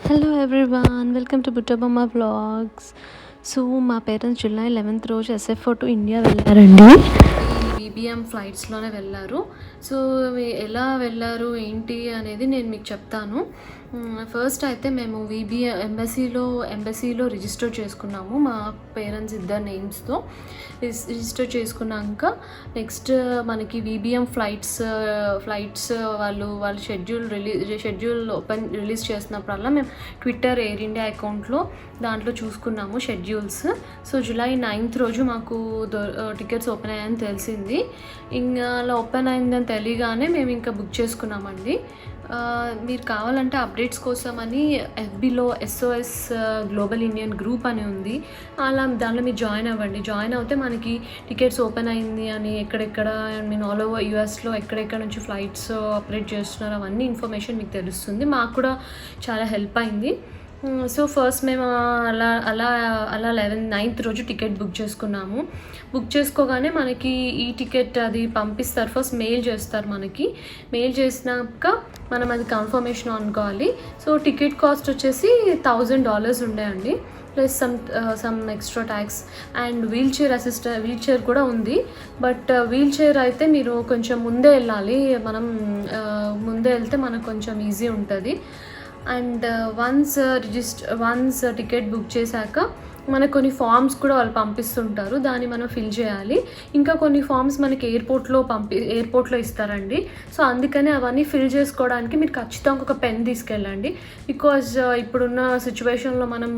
Hello everyone, welcome to Buttabomma vlogs. So మా parents July 11th రోజు SF to India వెళ్ళారండి. ఈ VBM ఫ్లైట్స్లోనే వెళ్ళారు. సో ఎలా వెళ్ళారు ఏంటి అనేది నేను మీకు చెప్తాను. ఫస్ట్ అయితే మేము ఎంబసీలో రిజిస్టర్ చేసుకున్నాము. మా పేరెంట్స్ ఇద్దరు నేమ్స్తో రిజిస్టర్ చేసుకున్నాక నెక్స్ట్ మనకి VBM ఫ్లైట్స్ వాళ్ళు షెడ్యూల్ రిలీజ్ చేసినప్పుడల్లా మేము ట్విట్టర్ ఎయిర్ ఇండియా అకౌంట్లో దాంట్లో చూసుకున్నాము షెడ్యూల్స్. సో జూలై 9th రోజు మాకు టికెట్స్ ఓపెన్ అయ్యాయని తెలిసింది. ఇంకా అలా ఓపెన్ అయిందని తెలియగానే మేము ఇంకా బుక్ చేసుకున్నామండి. మీరు కావాలంటే అప్డేట్స్ కోసమని FBలో SOS గ్లోబల్ ఇండియన్ గ్రూప్ అని ఉంది. దానిలో మీరు జాయిన్ అవ్వండి. జాయిన్ అవుతే మనకి టికెట్స్ ఓపెన్ అయింది అని ఎక్కడెక్కడ ఆల్ ఓవర్ USలో ఎక్కడెక్కడ నుంచి ఫ్లైట్స్ ఆపరేట్ చేస్తున్నారు అవన్నీ ఇన్ఫర్మేషన్ మీకు తెలుస్తుంది. మాకు కూడా చాలా హెల్ప్ అయింది. సో ఫస్ట్ మేము అలా 9th రోజు టికెట్ బుక్ చేసుకున్నాము. బుక్ చేసుకోగానే మనకి ఈ టికెట్ అది పంపిస్తారు. ఫస్ట్ మెయిల్ చేస్తారు. మెయిల్ చేసినాక మనం అది కన్ఫర్మేషన్ అనుకోవాలి. సో టికెట్ కాస్ట్ వచ్చేసి $1,000 ఉండేయండి, plus some extra tax and wheelchair కూడా ఉంది. బట్ వీల్ చైర్ అయితే మీరు కొంచెం ముందే వెళ్ళాలి. మనం ముందే వెళ్తే మనకు కొంచెం ఈజీ ఉంటుంది. అండ్ వన్స్ టికెట్ బుక్ చేశాక మనకు కొన్ని ఫామ్స్ కూడా వాళ్ళు పంపిస్తుంటారు, దాన్ని మనం ఫిల్ చేయాలి. ఇంకా కొన్ని ఫామ్స్ మనకి ఎయిర్పోర్ట్లో ఇస్తారండి. సో అందుకని అవన్నీ ఫిల్ చేసుకోవడానికి మీరు ఖచ్చితంగా ఒక పెన్ తీసుకెళ్ళండి. బికాజ్ ఇప్పుడున్న సిచ్యువేషన్లో మనం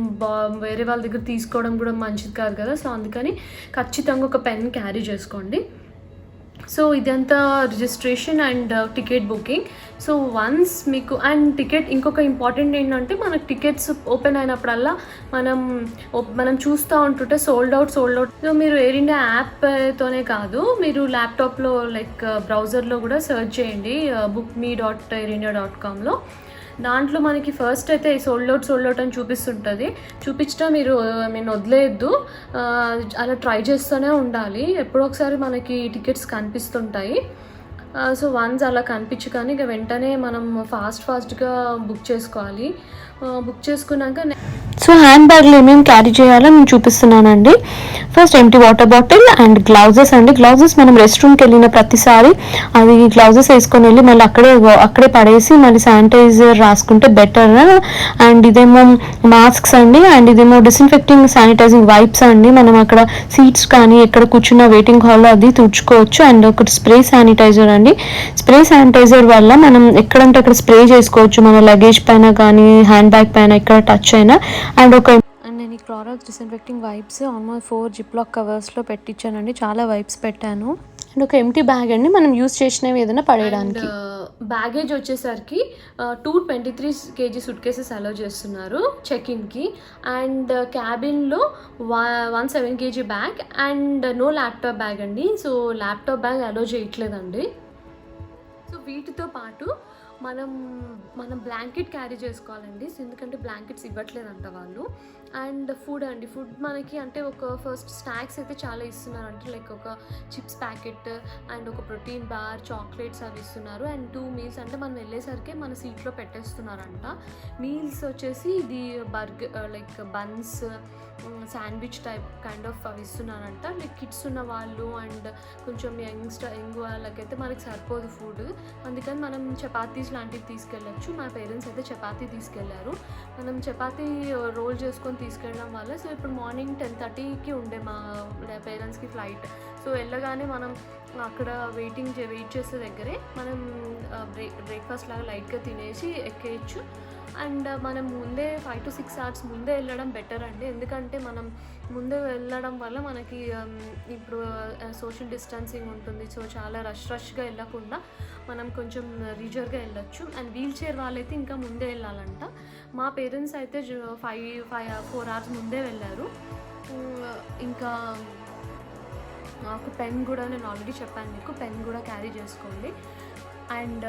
వేరే వాళ్ళ దగ్గర తీసుకోవడం కూడా మంచిది కాదు కదా. సో అందుకని ఖచ్చితంగా ఒక పెన్ క్యారీ చేసుకోండి. సో ఇదంతా registration and ticket booking. So once మీకు అండ్ టికెట్ ఇంకొక ఇంపార్టెంట్ ఏంటంటే మనకు టికెట్స్ ఓపెన్ అయినప్పుడల్లా మనం చూస్తూ ఉంటుంటే సోల్డ్ అవుట్. సో మీరు ఎయిర్ ఇండియా యాప్తోనే కాదు, మీరు ల్యాప్టాప్లో బ్రౌజర్లో కూడా సెర్చ్ చేయండి bookme.airindia.comలో. దాంట్లో మనకి ఫస్ట్ అయితే సోల్డ్ అవుట్ అని చూపించడం మీరు వదిలేయద్దు, అలా ట్రై చేస్తూనే ఉండాలి. ఎప్పుడో ఒకసారి మనకి టికెట్స్ కనిపిస్తుంటాయి. సో వన్స్ అలా కనిపించగానే ఇక వెంటనే మనం ఫాస్ట్గా బుక్ చేసుకోవాలి. బుక్ చేసుకున్నాక సో హ్యాండ్ బ్యాగ్లో ఏమేమి క్యారీ చేయాలో నేను చూపిస్తున్నానండి. First empty water bottle and gloves అండి. గ్లౌజెస్ మనం రెస్ట్ రూమ్కి వెళ్ళిన ప్రతిసారి అది గ్లౌజెస్ వేసుకొని వెళ్ళి మళ్ళీ అక్కడే పడేసి మళ్ళీ శానిటైజర్ రాసుకుంటే బెటర్. అండ్ ఇదేమో మాస్క్స్ అండి. అండ్ ఇదేమో డిస్ఇన్ఫెక్టింగ్ శానిటైజింగ్ వైప్స్ అండి. మనం అక్కడ సీట్స్ కానీ ఎక్కడ కూర్చున్న వెయిటింగ్ హాల్లో అది తుడుచుకోవచ్చు. అండ్ ఒకటి స్ప్రే శానిటైజర్ అండి. స్ప్రే శానిటైజర్ వల్ల మనం ఎక్కడంటే అక్కడ స్ప్రే చేసుకోవచ్చు, మన లగేజ్ పైన కానీ హ్యాండ్ బ్యాగ్ పైన ఎక్కడ టచ్ అయినా. అండ్ నేను ఈ Clorox disinfecting wipes almost 4 Ziploc కవర్స్లో పెట్టించానండి. చాలా వైప్స్ పెట్టాను. అండ్ ఒక ఎంటీ బ్యాగ్ అండి, మనం యూస్ చేసినవి ఏదైనా పడేయడానికి. బ్యాగేజ్ వచ్చేసరికి 223 kg సూట్ కేసెస్ అలౌ చేస్తున్నారు చెక్-ఇన్కి. అండ్ క్యాబిన్లో 17 kg bag and no laptop bag అండి. సో ల్యాప్టాప్ బ్యాగ్ అలౌ చేయట్లేదండి. సో వీటితో పాటు మనం బ్లాంకెట్ క్యారీ చేసుకోవాలండి. ఎందుకంటే బ్లాంకెట్స్ ఇవ్వట్లేదంట వాళ్ళు. అండ్ ఫుడ్ మనకి అంటే ఒక ఫస్ట్ స్నాక్స్ అయితే చాలా ఇస్తున్నారు, అంటే ఒక చిప్స్ ప్యాకెట్ అండ్ ఒక ప్రోటీన్ బార్, చాక్లెట్స్ అవి ఇస్తున్నారు. అండ్ 2 మీల్స్ అంటే మనం వెళ్ళేసరికి మన సీట్లో పెట్టేస్తున్నారంట. మీల్స్ వచ్చేసి ఇది burger buns, sandwich type kind of అవి ఇస్తున్నారంట. కిడ్స్ ఉన్న వాళ్ళు అండ్ కొంచెం యంగ్ వాళ్ళకైతే మనకి సరిపోదు ఫుడ్. అందుకని మనం చపాతీస్ లాంటివి తీసుకెళ్ళచ్చు. మా పేరెంట్స్ అయితే చపాతీ తీసుకెళ్లారు. మనం చపాతీ రోల్ చేసుకొని తీసుకెళ్ళడం వల్ల సో ఇప్పుడు మార్నింగ్ 10:30కి ఉండే మా పేరెంట్స్కి ఫ్లైట్. సో వెళ్ళగానే మనం అక్కడ వెయిట్ చేసే దగ్గరే మనం బ్రేక్ఫాస్ట్ లాగా లైట్గా తినేసి ఎక్కేయచ్చు. అండ్ మనం ముందే 5 to 6 hours ముందే వెళ్ళడం బెటర్ అండి. ఎందుకంటే మనం ముందే వెళ్ళడం వల్ల మనకి ఇప్పుడు సోషల్ డిస్టెన్సింగ్ ఉంటుంది. సో చాలా రష్గా వెళ్ళకుండా మనం కొంచెం లీజర్గా వెళ్ళొచ్చు. అండ్ వీల్ చైర్ వాళ్ళైతే ఇంకా ముందే వెళ్ళాలంట. మా పేరెంట్స్ అయితే 4 hours ముందే వెళ్ళారు. ఇంకా నాకు పెన్ కూడా నేను ఆల్రెడీ చెప్పాను మీకు, పెన్ కూడా క్యారీ చేసుకోండి. అండ్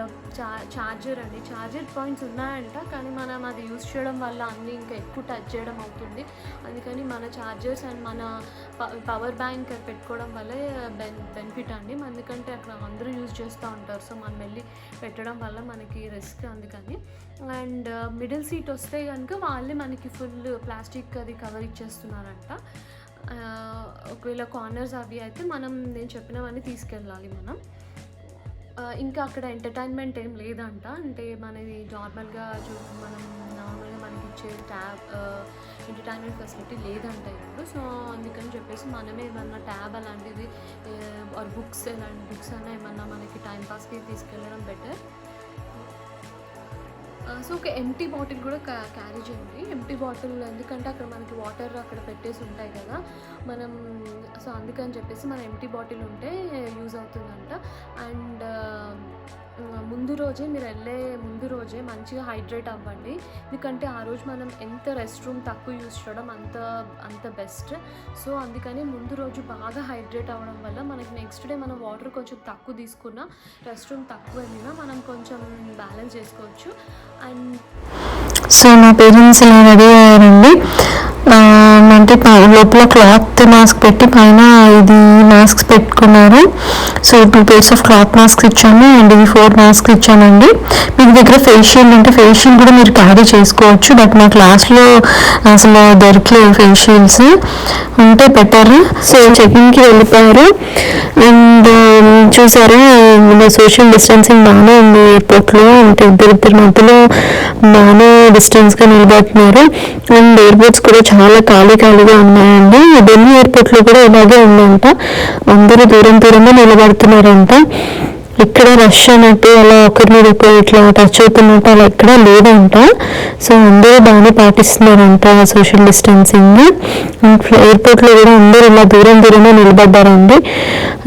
చార్జర్ అండి, చార్జర్ పాయింట్స్ ఉన్నాయంట, కానీ మనం అది యూస్ చేయడం వల్ల అన్నీ ఇంకా ఎక్కువ టచ్ చేయడం అవుతుంది. అందుకని మన చార్జర్స్ అండ్ మన పవర్ బ్యాంక్ పెట్టుకోవడం వల్లే బెనిఫిట్ అండి. ఎందుకంటే అక్కడ అందరూ యూజ్ చేస్తూ ఉంటారు, సో మనం వెళ్ళి పెట్టడం వల్ల మనకి రిస్క్. అందుకని అండ్ మిడిల్ సీట్ వస్తే కనుక వాళ్ళే మనకి ఫుల్ ప్లాస్టిక్ అది కవర్ ఇచ్చేస్తున్నారంట. ఒకవేళ కార్నర్స్ అవి అయితే నేను చెప్పినవన్నీ తీసుకెళ్ళాలి మనం. ఇంకా అక్కడ ఎంటర్టైన్మెంట్ ఏం లేదంట, అంటే మనది మనం నార్మల్గా మనకి ఇచ్చే ఎంటర్టైన్మెంట్ ఫెసిలిటీ లేదంట ఇప్పుడు. సో అందుకని చెప్పేసి మనమే ఏమన్నా ట్యాబ్ అలాంటిది ఆర్ బుక్స్ ఎలాంటి బుక్స్ అన్నా ఏమన్నా మనకి టైంపాస్కి తీసుకెళ్ళడం బెటర్. సో ఒక ఎంటీ బాటిల్ కూడా క్యారీ చేయండి. ఎంటీ బాటిల్ ఎందుకంటే అక్కడ మనకి వాటర్ అక్కడ పెట్టేసి ఉంటాయి కదా మనం, సో అందుకని చెప్పేసి మన ఎంటీ బాటిల్ ఉంటే యూజ్ అవుతుందంట. అండ్ ముందు రోజే మీరు వెళ్ళే ముందు రోజే మంచిగా హైడ్రేట్ అవ్వండి, ఎందుకంటే ఆ రోజు మనం ఎంత రెస్ట్ రూమ్ తక్కువ యూజ్ చేయడం అంత బెస్ట్. సో అందుకని ముందు రోజు బాగా హైడ్రేట్ అవ్వడం వల్ల మనకి నెక్స్ట్ డే మనం వాటర్ కొంచెం తక్కువ తీసుకున్నా, రెస్ట్ రూమ్ తక్కువ వెళ్ళినా మనం కొంచెం బ్యాలెన్స్ చేసుకోవచ్చు. అండ్ సో మా పేరెంట్స్ ఇలా రెడీ అయ్యారండి. అంటే లోపల క్లాత్ మాస్క్ పెట్టి పైన ఇది మాస్క్ పెట్టుకున్నారు. So 2 pairs of cloth mask ఇచ్చాము అండ్ ఇవి 4 మాస్క్ ఇచ్చామండి. మీకు దగ్గర ఫేషియల్ అంటే ఫేషియల్ కూడా మీరు క్యారీ చేసుకోవచ్చు, బట్ మా క్లాస్లో అసలు దొరకలేదు ఫేషియల్స్, ఉంటే బెటర్. సో చెకింగ్కి వెళ్ళిపోయారు. అండ్ చూసారా సోషల్ డిస్టెన్సింగ్ బాగానే ఉంది ఎయిర్పోర్ట్లో, అంటే ఇద్దరిద్దరి మధ్యలో బాగానే డిస్టెన్స్గా నిలబడుతున్నారు. అండ్ ఎయిర్పోర్ట్స్ కూడా చాలా ఖాళీగా ఉన్నాయండి. ఢిల్లీ ఎయిర్పోర్ట్లో కూడా ఇలాగే ఉందంట, అందరూ దూరంగా నిలబడుతున్నారంట. ఇక్కడ రష్ అన్నట్టు అలా ఒకరి మీద ఇట్లా టచ్ అవుతున్నట్టు అలా ఎక్కడ లేదంట. సో అందరూ బాగానే పాటిస్తున్నారంట సోషల్ డిస్టెన్సింగ్. ఎయిర్పోర్ట్లో కూడా అందరూ ఇలా దూరంగా నిలబడ్డారండి.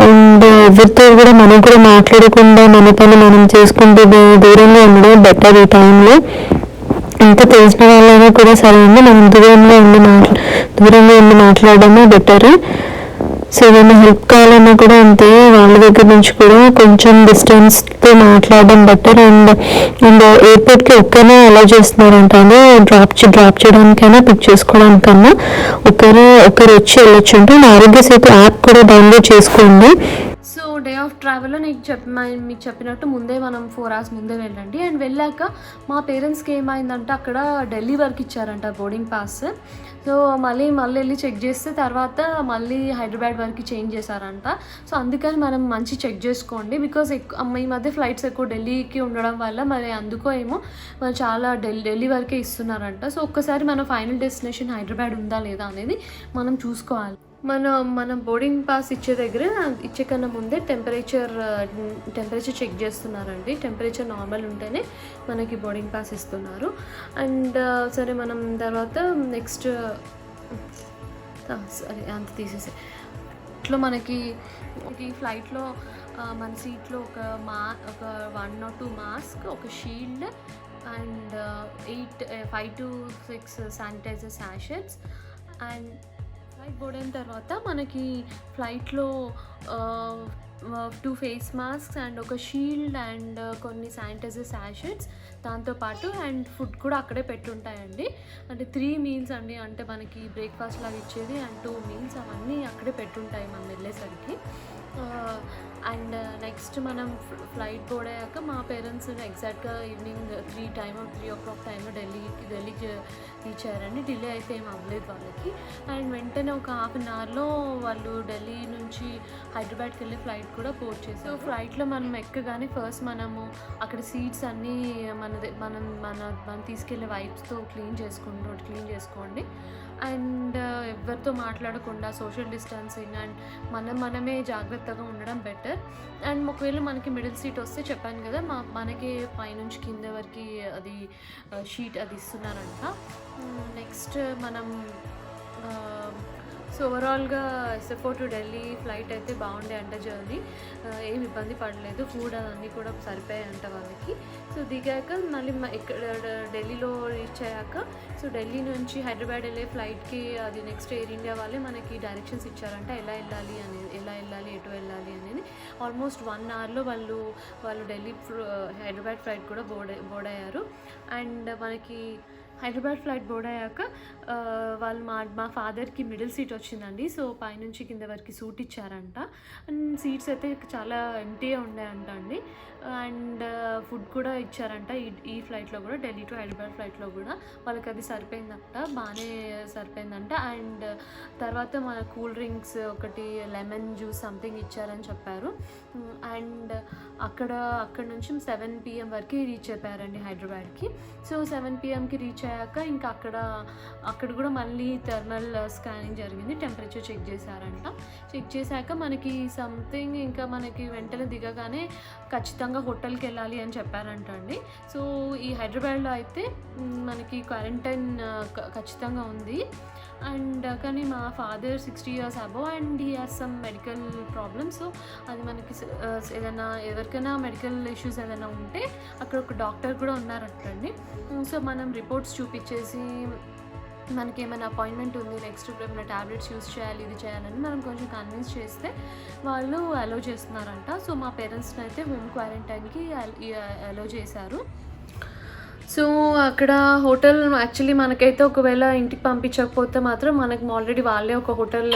అండ్ ఎవరితో కూడా మనం కూడా మాట్లాడకుండా మన పని మనం చేసుకుంటూ దూరంగా ఉండడం బెటర్ ఈ టైంలో. ఎంత తెలిసిన వాళ్ళైనా కూడా సరే అండి, మనం దూరంగా ఉండి మాట్లాడడమే బెటర్. సో ఏమైనా హెల్ప్ కావాలన్నా కూడా అంతే, వాళ్ళ దగ్గర నుంచి కూడా కొంచెం డిస్టెన్స్తో మాట్లాడడం బెటర్. అండ్ ఎయిర్పోర్ట్కి ఒక్కనే అలా చేస్తున్నారంట అండి, డ్రాప్ చేయడానికైనా పిక్ చేసుకోవడానికన్నా ఒకరు వచ్చి వెళ్ళొచ్చు అంటే. ఆరోగ్య సేతు యాప్ కూడా డౌన్లోడ్ చేసుకోండి. సో డే ఆఫ్ ట్రావెల్లో మీకు చెప్పినట్టు ముందే మనం 4 hours ముందే వెళ్ళండి. అండ్ వెళ్ళాక మా పేరెంట్స్కి ఏమైందంటే అక్కడ ఢిల్లీ వరకు ఇచ్చారంట బోర్డింగ్ పాస్. సో మళ్ళీ వెళ్ళి చెక్ చేస్తే తర్వాత మళ్ళీ హైదరాబాద్ వరకు చేంజ్ చేశారంట. సో అందుకని మనం మంచి చెక్ చేసుకోండి, బికాజ్ ఈ మధ్య ఫ్లైట్స్ ఎక్కువ ఢిల్లీకి ఉండడం వల్ల మరి అందుకో ఏమో మరి చాలా ఢిల్లీ వరకే ఇస్తున్నారంట. సో ఒక్కసారి మన ఫైనల్ డెస్టినేషన్ హైదరాబాద్ ఉందా లేదా అనేది మనం చూసుకోవాలి. మనం బోర్డింగ్ పాస్ ఇచ్చే కన్నా ముందే టెంపరేచర్ చెక్ చేస్తున్నారండి. టెంపరేచర్ నార్మల్ ఉంటేనే మనకి బోర్డింగ్ పాస్ ఇస్తున్నారు. అండ్ సరే మనం తర్వాత నెక్స్ట్ సరే అంత తీసేసే ఇట్లా మనకి ఫ్లైట్లో మన సీట్లో ఒక 1 or 2 మాస్క్, ఒక shield and 5 to 6 sanitiser sachets. And flight board అయిన తర్వాత మనకి ఫ్లైట్లో 2 ఫేస్ మాస్క్స్ అండ్ ఒక షీల్డ్ అండ్ కొన్ని శానిటైజర్ శాషెట్స్ దాంతోపాటు అండ్ ఫుడ్ కూడా అక్కడే పెట్టుంటాయండి. అంటే 3 meals అండి, అంటే మనకి బ్రేక్ఫాస్ట్ లాగా ఇచ్చేది అండ్ 2 meals అవన్నీ అక్కడే పెట్టుంటాయి మనం వెళ్ళేసరికి. అండ్ నెక్స్ట్ మనం ఫ్లైట్ బోర్డ్ అయ్యాక మా పేరెంట్స్ ఎగ్జాక్ట్గా ఈవినింగ్ 3 o'clock టైంలో ఢిల్లీకి రీచ్ అయ్యారండి. డిలే అయితే ఏం అవ్వలేదు వాళ్ళకి. అండ్ వెంటనే ఒక 1/2 hourలో వాళ్ళు ఢిల్లీ నుంచి హైదరాబాద్కి వెళ్ళే ఫ్లైట్ కూడా బోర్డ్ చేశారు. ఫ్లైట్లో మనం ఎక్కగానే ఫస్ట్ మనము అక్కడ సీట్స్ అన్నీ మనం తీసుకెళ్ళే వైప్స్తో క్లీన్ చేసుకోండి. అండ్ ఎవరితో మాట్లాడకుండా సోషల్ డిస్టెన్సింగ్ అండ్ మనమే జాగ్రత్తగా ఉండడం బెటర్. అండ్ ఒకవేళ మనకి మిడిల్ సీట్ వస్తే చెప్పాను కదా మనకి పైనుంచి కింద వరకు అది షీట్ అది ఇస్తున్నారంట. నెక్స్ట్ మనం సో ఓవరాల్గా SFO టు ఢిల్లీ ఫ్లైట్ అయితే బాగుండే అంట జర్నీ, ఏమి ఇబ్బంది పడలేదు, ఫుడ్ అన్నీ కూడా సరిపోయాయి అంట వాళ్ళకి. సో దిగాక మళ్ళీ ఇక్కడ ఢిల్లీలో రీచ్ అయ్యాక సో ఢిల్లీ నుంచి హైదరాబాద్ వెళ్ళే ఫ్లైట్కి అది నెక్స్ట్ ఎయిర్ ఇండియా వాళ్ళే మనకి డైరెక్షన్స్ ఇచ్చారంట ఎలా వెళ్ళాలి ఎటు వెళ్ళాలి అనేది. ఆల్మోస్ట్ 1 అవర్లో వాళ్ళు ఢిల్లీ హైదరాబాద్ ఫ్లైట్ కూడా బోర్డ్ అయ్యారు. అండ్ మనకి హైదరాబాద్ ఫ్లైట్ బోర్డ్ అయ్యాక వాళ్ళు మా ఫాదర్కి మిడిల్ సీట్ వచ్చిందండి. సో పైనుంచి కింద వరకు సూట్ ఇచ్చారంట. అండ్ సీట్స్ అయితే చాలా ఎంటీగా ఉన్నాయంట అండి. అండ్ ఫుడ్ కూడా ఇచ్చారంట ఈ ఫ్లైట్లో కూడా, ఢిల్లీ టు హైదరాబాద్ ఫ్లైట్లో కూడా వాళ్ళకి అది సరిపోయిందంట, బాగానే సరిపోయిందంట. అండ్ తర్వాత మన కూల్ డ్రింక్స్ ఒకటి లెమన్ జ్యూస్ సంథింగ్ ఇచ్చారని చెప్పారు. అండ్ అక్కడ నుంచి 7 PM వరకు రీచ్ అయిపోయారండి హైదరాబాద్కి. సో 7 PMకి రీచ్ అయ్యాక ఇంకా అక్కడ కూడా మళ్ళీ థర్మల్ స్కానింగ్ జరిగింది, టెంపరేచర్ చెక్ చేశారంట. చెక్ చేశాక మనకి సంథింగ్ ఇంకా మనకి వెంటనే దిగగానే ఖచ్చితంగా హోటల్కి వెళ్ళాలి అని చెప్పారంట అండి. సో ఈ హైదరాబాద్లో అయితే మనకి క్వారంటైన్ ఖచ్చితంగా ఉంది. అండ్ కానీ మా father 60 years above and he has some medical problems. So అది మనకి ఏదైనా ఎవరికైనా మెడికల్ ఇష్యూస్ ఏదైనా ఉంటే అక్కడ ఒక డాక్టర్ కూడా ఉన్నారంటండి. సో మనం రిపోర్ట్స్ చూపించేసి మనకి ఏమైనా అపాయింట్మెంట్ ఉంది, నెక్స్ట్ ఏమైనా ట్యాబ్లెట్స్ యూస్ చేయాలి, ఇది చేయాలని మనం కొంచెం కన్విన్స్ చేస్తే వాళ్ళు అలో చేస్తున్నారంట. సో మా పేరెంట్స్ని అయితే హోమ్ క్వారంటైన్కి అలో చేశారు. సో అక్కడ హోటల్ యాక్చువల్లీ మనకైతే ఒకవేళ ఇంటికి పంపించకపోతే మాత్రం మనకు ఆల్రెడీ వాళ్ళే ఒక హోటల్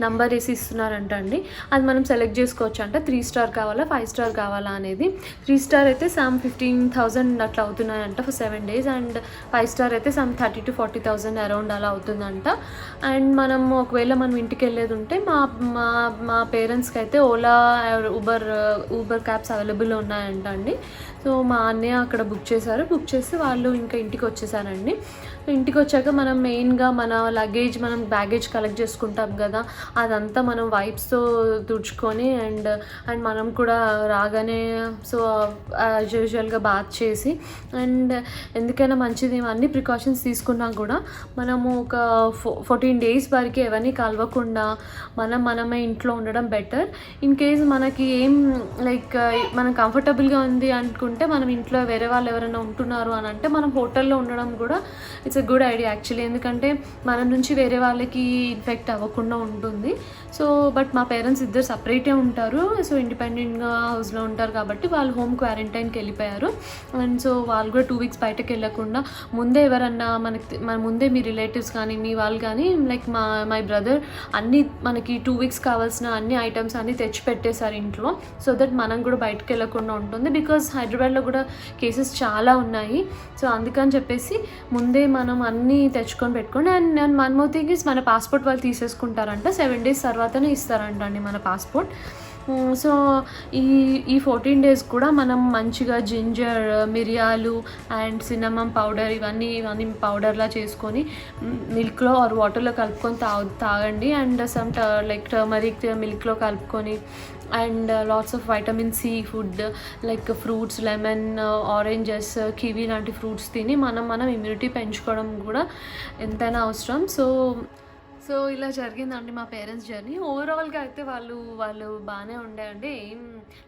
నంబర్ వేసి ఇస్తున్నారంట అండి. అది మనం సెలెక్ట్ చేసుకోవచ్చు అంట, 3 స్టార్ కావాలా 5 స్టార్ కావాలా అనేది. 3 స్టార్ అయితే సమ్ 15,000 అట్లా అవుతున్నాయంట ఫర్ 7 days. అండ్ 5 స్టార్ అయితే సమ్ 30,000 to 40,000 అరౌండ్ అలా అవుతుందంట. అండ్ మనం ఒకవేళ మనం ఇంటికి వెళ్ళేది ఉంటే మా పేరెంట్స్కి అయితే ఓలా ఊబర్ క్యాబ్స్ అవైలబుల్ ఉన్నాయంట అండి. సో మా అన్నయ్య అక్కడ బుక్ చేసి వాళ్ళు ఇంకా ఇంటికి వచ్చేసారండి. ఇంటికి వచ్చాక మనం మెయిన్గా మన లగేజ్ మనం బ్యాగేజ్ కలెక్ట్ చేసుకుంటాం కదా, అదంతా మనం వైప్స్తో తుడుచుకొని అండ్ మనం కూడా రాగానే సో యాజ్ యూజువల్గా బాత్ చేసి అండ్ ఎందుకైనా మంచిది అన్ని ప్రికాషన్స్ తీసుకున్నా కూడా మనము ఒక 14 days వరకు ఎవరిని కలవకుండా మనమే ఇంట్లో ఉండడం బెటర్. ఇన్ కేస్ మనకి ఏం లైక్ మనం కంఫర్టబుల్గా ఉంది అనుకుంటే మనం ఇంట్లో వేరే వాళ్ళు ఎవరైనా ఉంటున్నారు అని అంటే మనం హోటల్లో ఉండడం కూడా it's a good idea actually, ఎందుకంటే మనం నుంచి వేరే వాళ్ళకి ఇన్ఫెక్ట్ అవ్వకుండా ఉంటుంది. సో బట్ మా పేరెంట్స్ ఇద్దరు సపరేటే ఉంటారు, సో ఇండిపెండెంట్గా హౌస్లో ఉంటారు కాబట్టి వాళ్ళు హోమ్ క్వారంటైన్కి వెళ్ళిపోయారు. అండ్ సో వాళ్ళు కూడా 2 weeks బయటకు వెళ్ళకుండా ముందే ఎవరన్నా ముందే మీ రిలేటివ్స్ కానీ మీ వాళ్ళు కానీ లైక్ మై బ్రదర్ అన్నీ మనకి 2 weeks కావాల్సిన అన్ని ఐటమ్స్ అన్నీ తెచ్చి పెట్టేశారు ఇంట్లో, సో దట్ మనం కూడా బయటకు వెళ్ళకుండా ఉంటుంది. బికాజ్ హైదరాబాద్లో కూడా కేసెస్ చాలా ఉన్నాయి. సో అందుకని చెప్పేసి ముందే మనం అన్నీ తెచ్చుకొని పెట్టుకోండి. And one more thing is మన పాస్పోర్ట్ వాళ్ళు తీసేసుకుంటారంట, 7 days తర్వాతనే ఇస్తారంట అండి మన పాస్పోర్ట్. సో ఈ 14 days కూడా మనం మంచిగా జింజర్, మిరియాలు అండ్ సిన్నమన్ పౌడర్ ఇవన్నీ పౌడర్లా చేసుకొని మిల్క్లో ఆర్ వాటర్లో కలుపుకొని తాగండి. అండ్ సమ్ లైక్ టర్మరిక్ మిల్క్లో కలుపుకొని and lots of vitamin C food like fruits, lemon, oranges, kiwi లాంటి ఫ్రూట్స్ తిని మనం ఇమ్యూనిటీ పెంచుకోవడం కూడా ఎంతైనా అవసరం. సో ఇలా జరిగిందండి మా పేరెంట్స్ జర్నీ. ఓవరాల్గా అయితే వాళ్ళు బాగానే ఉండే, ఏం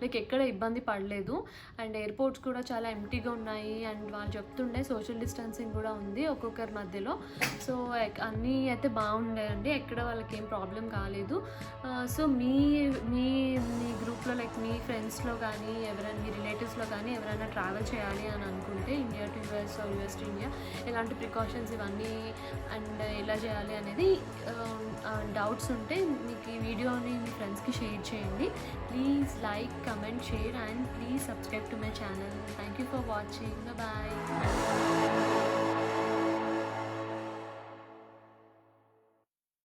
లైక్ ఎక్కడ ఇబ్బంది పడలేదు. అండ్ ఎయిర్పోర్ట్స్ కూడా చాలా ఎంటీగా ఉన్నాయి. అండ్ వాళ్ళు చెప్తుండే సోషల్ డిస్టెన్సింగ్ కూడా ఉంది ఒక్కొక్కరి మధ్యలో. సో అన్నీ అయితే బాగుండాయండి, ఎక్కడ వాళ్ళకి ఏం ప్రాబ్లం కాలేదు. సో మీ గ్రూప్లో లైక్ మీ ఫ్రెండ్స్లో కానీ ఎవరైనా మీ రిలేటివ్స్లో కానీ ఎవరైనా ట్రావెల్ చేయాలి అని అనుకుంటే India to US or US to India ఎలాంటి ప్రికాషన్స్ ఇవన్నీ అండ్ ఎలా చేయాలి అనేది డౌట్స్ ఉంటే మీకు ఈ వీడియోని మీ ఫ్రెండ్స్కి షేర్ చేయండి. Please like, comment, share and please subscribe to my channel. Thank you for watching. Bye.